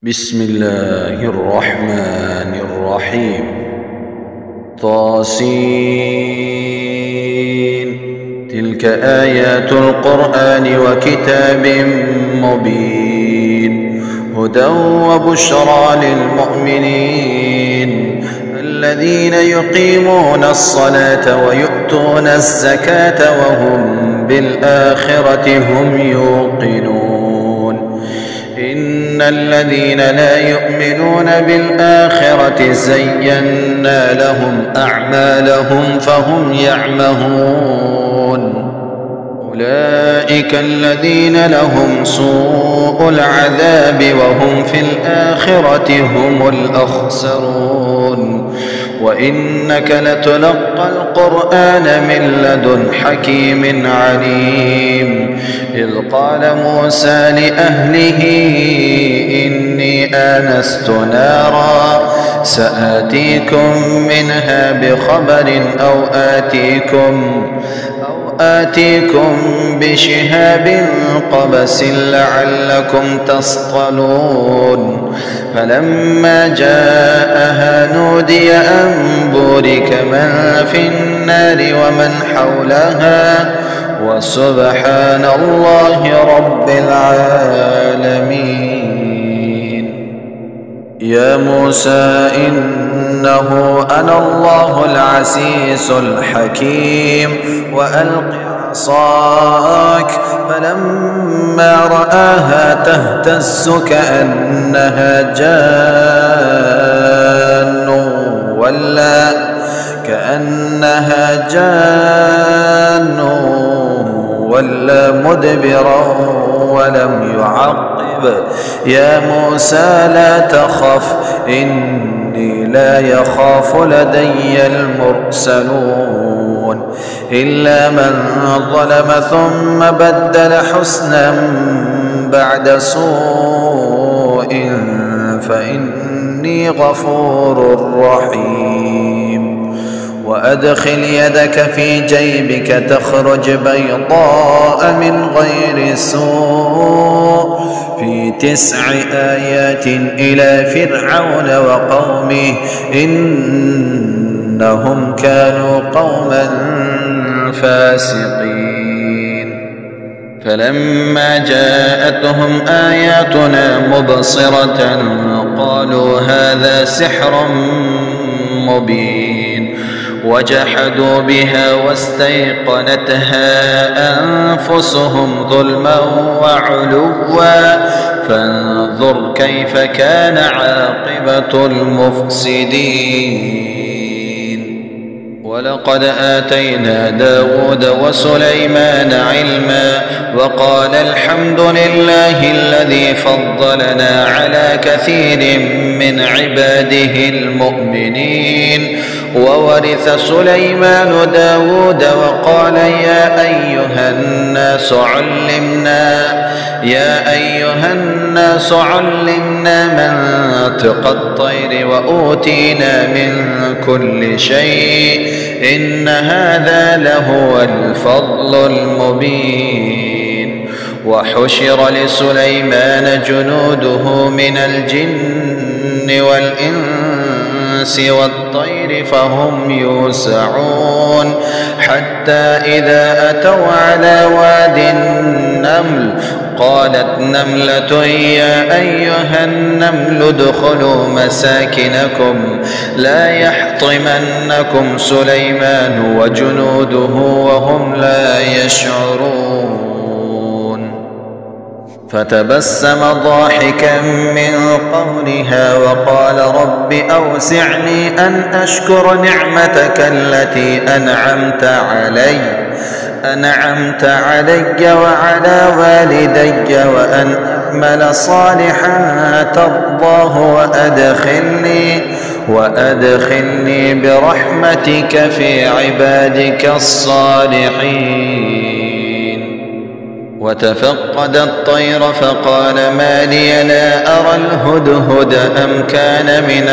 بسم الله الرحمن الرحيم. طاسين. تلك آيات القرآن وكتاب مبين، هدى وبشرى للمؤمنين الذين يقيمون الصلاة ويؤتون الزكاة وهم بالآخرة هم يوقنون. إن الذين لا يؤمنون بالآخرة زينا لهم أعمالهم فهم يعمهون. أولئك الذين لهم سوء العذاب وهم في الآخرة هم الأخسرون. وإنك لتلقى القرآن من لدن حكيم عليم. إذ قال موسى لأهله إني آنست نارا سآتيكم منها بخبر أو آتيكم بشهاب قبس لعلكم تصطلون. فلما جاءها نودي أن بورك من في النار ومن حولها وسبحان الله رب العالمين. يا موسى إنه أنا الله العزيز الحكيم وألق عصاك. فلما رآها تهتز كأنها جان ولا مدبرا ولم يعقب. يا موسى لا تخف إني لا يخاف لدي المرسلون. إلا من ظلم ثم بدل حسنا بعد سوء فإني غفور رحيم. وأدخل يدك في جيبك تخرج بيضاء من غير سوء في 9 آيات إلى فرعون وقومه إنهم كانوا قوما فاسقين. فلما جاءتهم آياتنا مبصرة قالوا هذا سحر مبين. وجحدوا بها واستيقنتها أنفسهم ظلما وعلوا فانظر كيف كان عاقبة المفسدين. ولقد آتينا داود وسليمان علما وقال الحمد لله الذي فضلنا على كثير من عباده المؤمنين. وورث سليمان داود وقال يا أيها الناس علمنا منطق الطير وأوتينا من كل شيء إن هذا لهو الفضل المبين. وحشر لسليمان جنوده من الجن والإنس والطير فهم يوسعون. حتى إذا أتوا على واد النمل قالت نملة يا أيها النمل ادخلوا مساكنكم لا يحطمنكم سليمان وجنوده وهم لا يشعرون. فتبسم ضاحكا من قولها وقال رب أوزعني أن أشكر نعمتك التي أنعمت علي وعلى والدي وأن أعمل صالحا ترضاه وأدخلني برحمتك في عبادك الصالحين. وتفقد الطير فقال ما لي لا أرى الهدهد أم كان من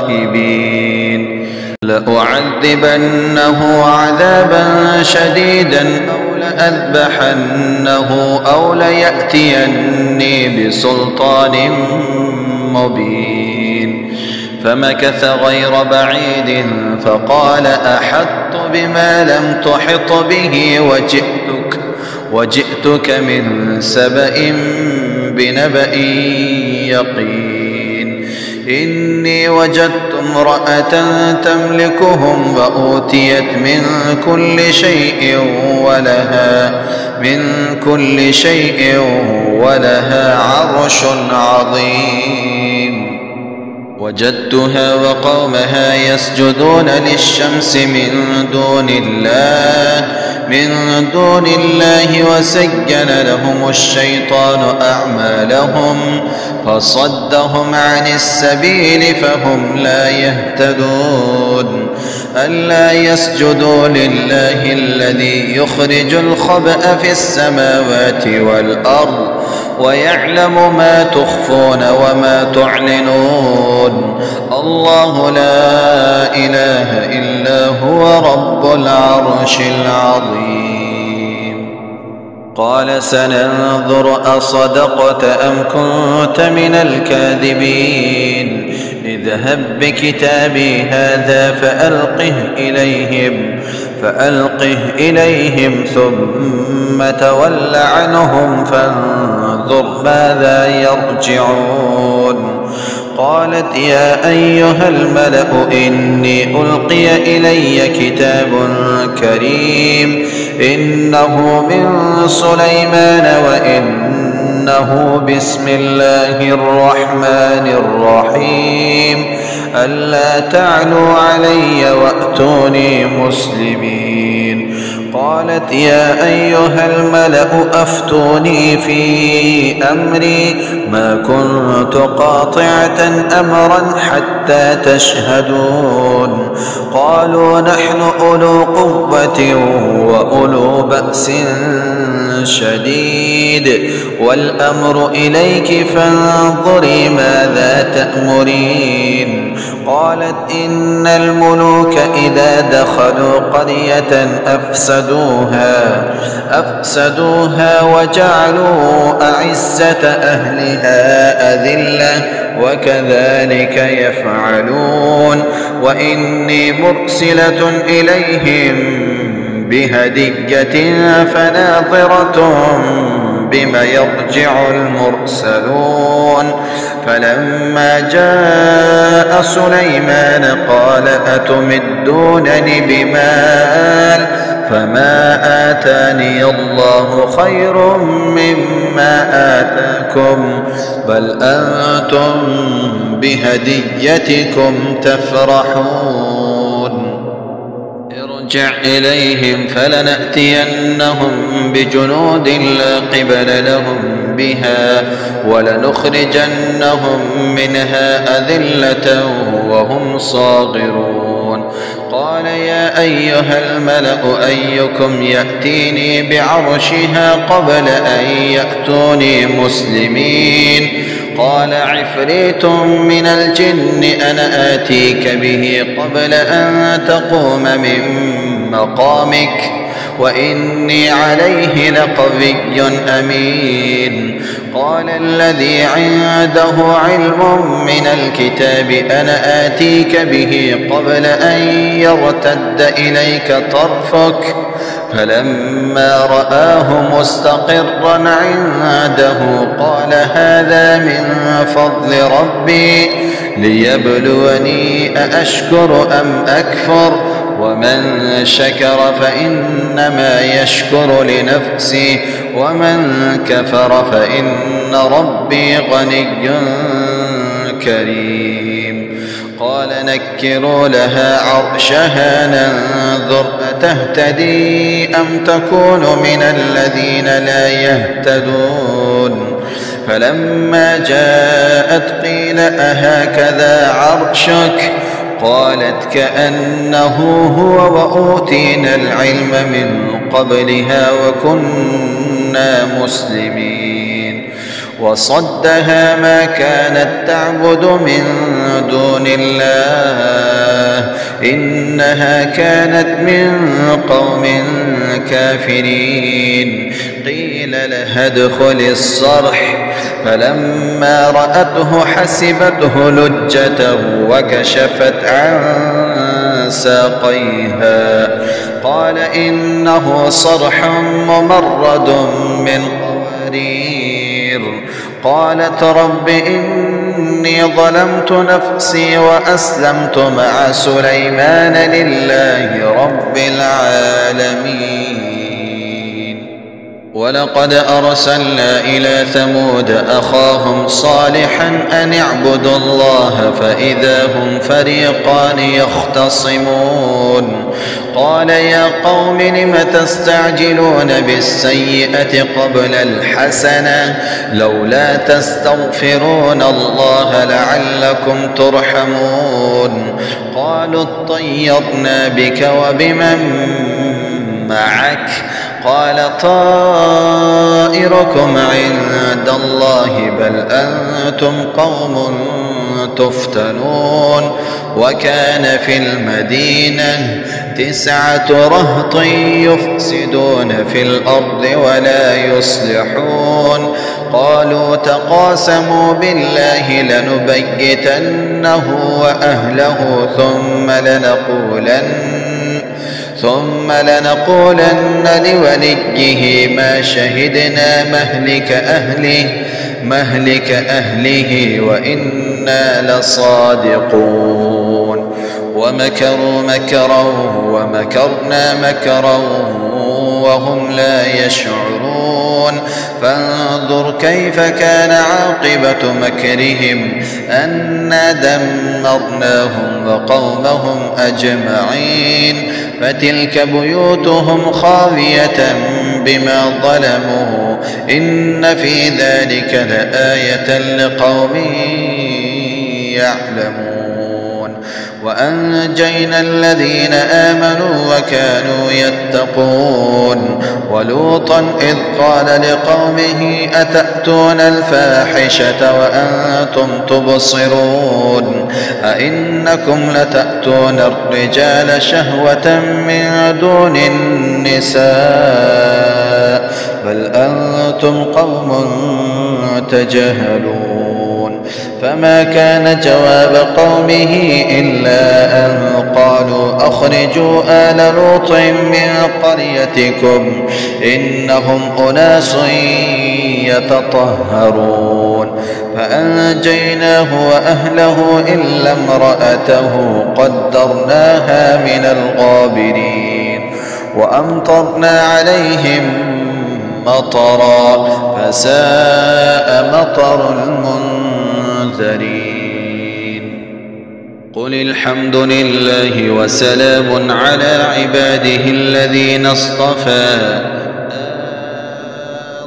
الغائبين. لأعذبنه عذابا شديدا أو لأذبحنه أو ليأتيني بسلطان مبين. فمكث غير بعيد فقال أحطت بما لم تحط به وجئتك من سبأ بنبأ يقين. إني وجدت امرأة تملكهم وأوتيت من كل شيء ولها عرش عظيم. وجدتها وقومها يسجدون للشمس من دون الله وزين لهم الشيطان أعمالهم فصدهم عن السبيل فهم لا يهتدون. ألا يسجدوا لله الذي يخرج الخبأ في السماوات والأرض ويعلم ما تخفون وما تعلنون. الله لا إله إلا هو رب العرش العظيم. قال سننظر أصدقت أم كنت من الكاذبين. اذهب بكتابي هذا فألقه إليهم ثم تول عنهم فانظر ماذا يرجعون. قالت يا أيها الملأ إني ألقي إلي كتاب كريم إنه من سليمان وإنه بسم الله الرحمن الرحيم ألا تعلوا علي وأتوني مسلمين. قالت يا أيها الملأ أفتوني في أمري ما كنت قاطعة أمرا حتى تشهدون. قالوا نحن أولو قوة وأولو بأس شديد والأمر إليك فانظري ماذا تأمرين. قالت إن الملوك إذا دخلوا قرية أفسدوها وجعلوا أعزة أهلها أذلة وكذلك يفعلون. وإني مرسلة إليهم بهدية فناظرة بما يرجع المرسلون. فلما جاء سليمان قال أتمدونني بمال فما آتاني الله خير مما آتاكم بل أنتم بهديتكم تفرحون. ارجع إليهم فلنأتينهم بجنود لا قبل لهم بها ولنخرجنهم منها أذلة وهم صاغرون. قال يا أيها الملأ أيكم يأتيني بعرشها قبل أن يأتوني مسلمين. قال عفريت من الجن أنا آتيك به قبل أن تقوم من مقامك وإني عليه لقوي أمين. قال الذي عنده علم من الكتاب أنا آتيك به قبل أن يرتد إليك طرفك فلما رآه مستقرا عنده قال هذا من فضل ربي ليبلوني أأشكر أم أكفر ومن شكر فإنما يشكر لنفسه ومن كفر فإن ربي غني كريم. قال نكروا لها عرشها ننظر أتهتدي أم تكون من الذين لا يهتدون. فلما جاءت قيل أهكذا عرشك قالت كأنه هو وأوتينا العلم من قبلها وكنا مسلمين. وصدها ما كانت تعبد من دون الله إنها كانت من قوم كافرين. قيل لها ادخل الصرح فلما رأته حسبته لجة وكشفت عن ساقيها قال إنه صرح ممرد من قوارير. قالت رب إني ظلمت نفسي وأسلمت مع سليمان لله رب العالمين. ولقد أرسلنا إلى ثمود أخاهم صالحا أن اعبدوا الله فإذا هم فريقان يختصمون. قال يا قوم لم تستعجلون بالسيئة قبل الحسنة لولا تستغفرون الله لعلكم ترحمون. قالوا اطيرنا بك وبمن معك قال طائركم عند الله بل أنتم قوم تفتنون. وكان في المدينة 9 رهط يفسدون في الأرض ولا يصلحون. قالوا تقاسموا بالله لنبيتنه وأهله ثم لنقولن لوليه ما شهدنا مهلك أهله وإنا لصادقون. ومكروا مكرا ومكرنا مكرا وهم لا يشعرون. فانظر كيف كان عاقبة مكرهم أنا دمرناهم وقومهم أجمعين. فتلك بيوتهم خاوية بما ظلموا إن في ذلك لآية لقوم يعلمون. وأنجينا الذين آمنوا وكانوا يتقون. ولوطا إذ قال لقومه أتأتون الفاحشة وأنتم تبصرون أئنكم لتأتون الرجال شهوة من دون النساء بل أنتم قوم تجهلون. فما كان جواب قومه إلا أن قالوا أخرجوا آل لوط من قريتكم إنهم أناس يتطهرون. فأنجيناه وأهله إلا امرأته قدرناها من الغابرين. وأمطرنا عليهم مطرا فساء مطر المنذرين. قل الحمد لله وسلام على عباده الذين اصطفى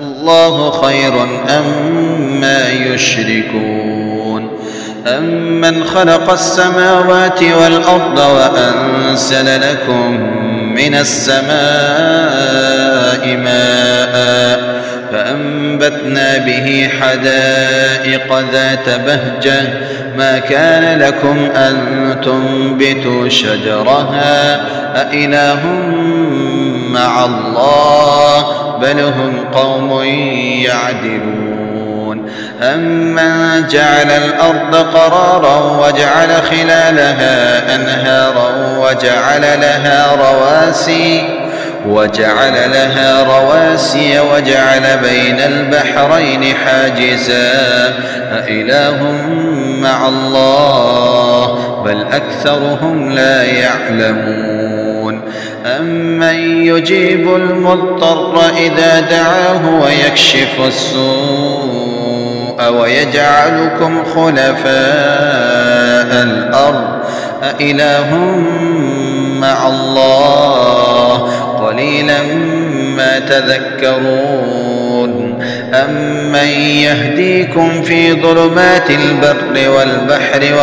الله خير أما يشركون. أمن خلق السماوات والأرض وأنزل لكم من السماء ماء فأنبتنا به حدائق ذات بهجة ما كان لكم أن تنبتوا شجرها أإله مع الله بل هم قوم يعدلون. أمن جعل الأرض قرارا وجعل خلالها أنهارا وجعل لها رواسي وجعل بين البحرين حاجزا أإله مع الله بل أكثرهم لا يعلمون. أمن يجيب المضطر إذا دعاه ويكشف السوء ويجعلكم خلفاء الأرض أإله مع الله قليلا ما تذكرون. أمن يهديكم في ظلمات البر والبحر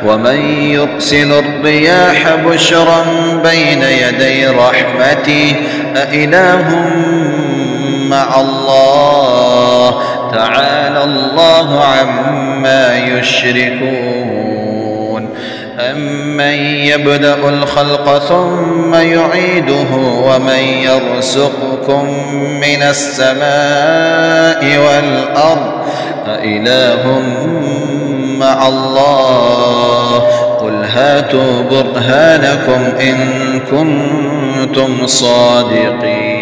ومن يرسل الرياح بشرا بين يدي رحمته أإله مع الله تعالى الله عما يشركون أمن يبدأ الخلق ثم يعيده ومن يرزقكم من السماء والأرض أإله مع الله قل هاتوا برهانكم إن كنتم صادقين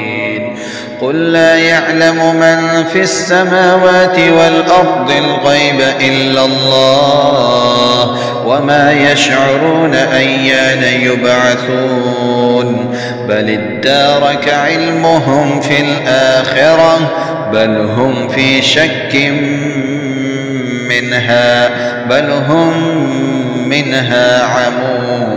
قل لا يعلم من في السماوات والأرض الغيب إلا الله وما يشعرون أيان يبعثون بل ادارك علمهم في الآخرة بل هم في شك منها بل هم منها عمون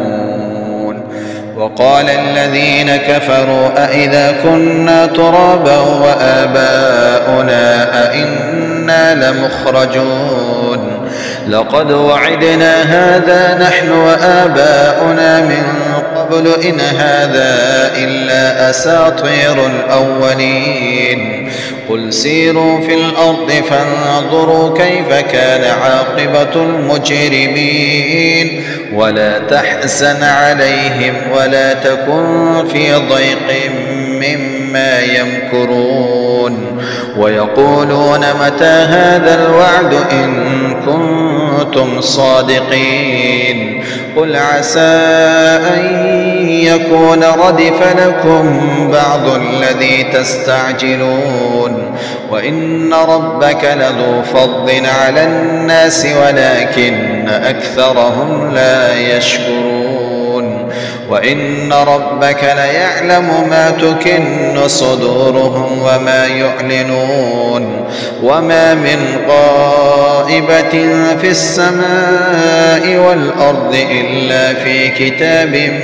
وقال الذين كفروا أئذا كنا ترابا وآباؤنا أئنا لمخرجون لقد وعدنا هذا نحن وآباؤنا من قبل إن هذا إلا أساطير الأولين قل سيروا في الأرض فانظروا كيف كان عاقبة المجرمين ولا تحزن عليهم ولا تكن في ضيق مما يمكرون ويقولون متى هذا الوعد إن كنتم صادقين قل عسى أن يكون ردف لكم بعض الذي تستعجلون وإن ربك لذو فضل على الناس ولكن أكثرهم لا يشكرون وإن ربك ليعلم ما تكن صدورهم وما يعلنون وما من غائبة في السماء والأرض إلا في كتاب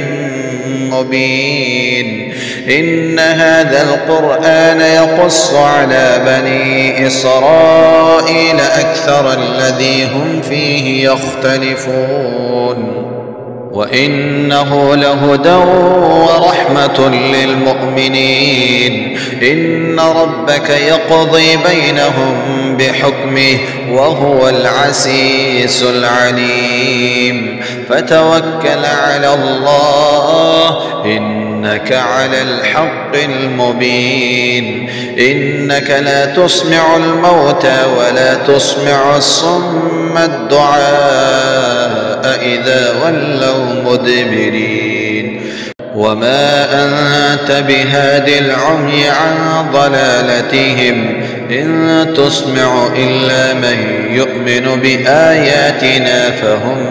مبين إن هذا القرآن يقص على بني إسرائيل أكثر الذي هم فيه يختلفون وإنه لهدى ورحمة للمؤمنين إن ربك يقضي بينهم بحكمه وهو العزيز العليم فتوكل على الله إنك على الحق المبين إنك لا تسمع الموتى ولا تسمع الصم الدعاء إذا ولوا مدبرين وما أنت بهاد العمي عن ضلالتهم إن تسمع إلا من يؤمن بآياتنا فهم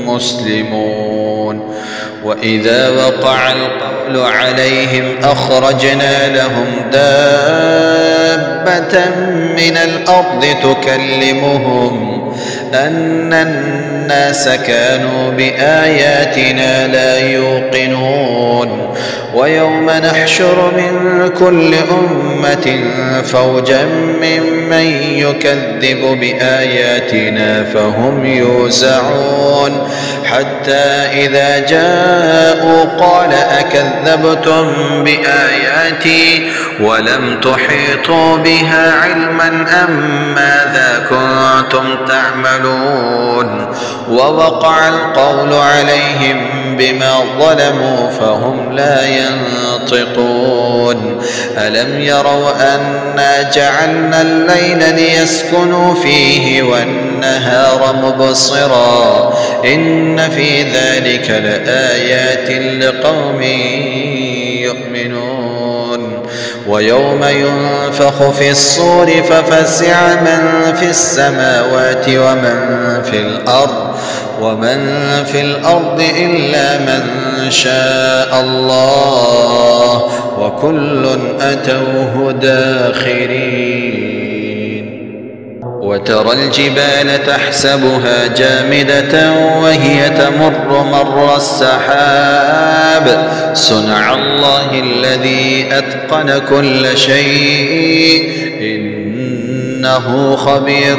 مسلمون وإذا وقع القول عليهم أخرجنا لهم دابة من الأرض تكلمهم أن الناس كانوا بآياتنا لا يوقنون ويوم نحشر من كل أمة فوجا ممن يكذب بآياتنا فهم يوزعون حتى إذا جاءوا قال أكذبتم بآياتي ولم تحيطوا بها علما أم ماذا كنتم تعملون ووقع القول عليهم بما ظلموا فهم لا ينطقون ألم يروا أنا جعلنا الليل ليسكنوا فيه والنهار مبصرا إن في ذلك لآيات لقوم يؤمنون ويوم ينفخ في الصور ففزع من في السماوات ومن في الأرض إلا من شاء الله وكل أتوه داخرين وترى الجبال تحسبها جامدة وهي تمر مر السحاب صنع الله الذي أتقن كل شيء إنه خبير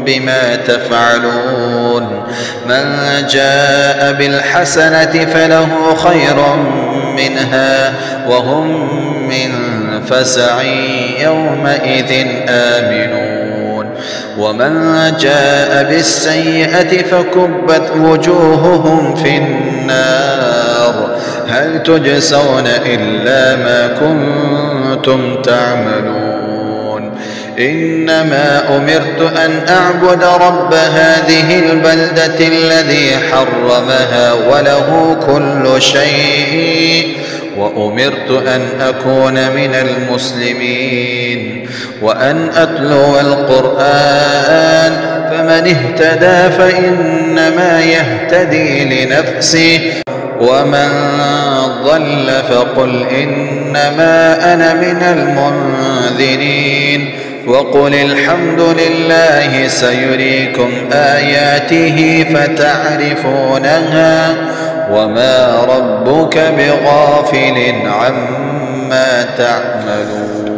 بما تفعلون من جاء بالحسنة فله خير منها وهم من فسعي يومئذ آمنون ومن جاء بالسيئة فكبت وجوههم في النار هل تجزون إلا ما كنتم تعملون إنما أمرت أن أعبد رب هذه البلدة الذي حرمها وله كل شيء وأمرت أن أكون من المسلمين وأن أتلو القرآن فمن اهتدى فإنما يهتدي لنفسه ومن ضل فقل إنما أنا من المنذرين وقل الحمد لله سيريكم آياته فتعرفونها وما ربك بغافل عما تعملون.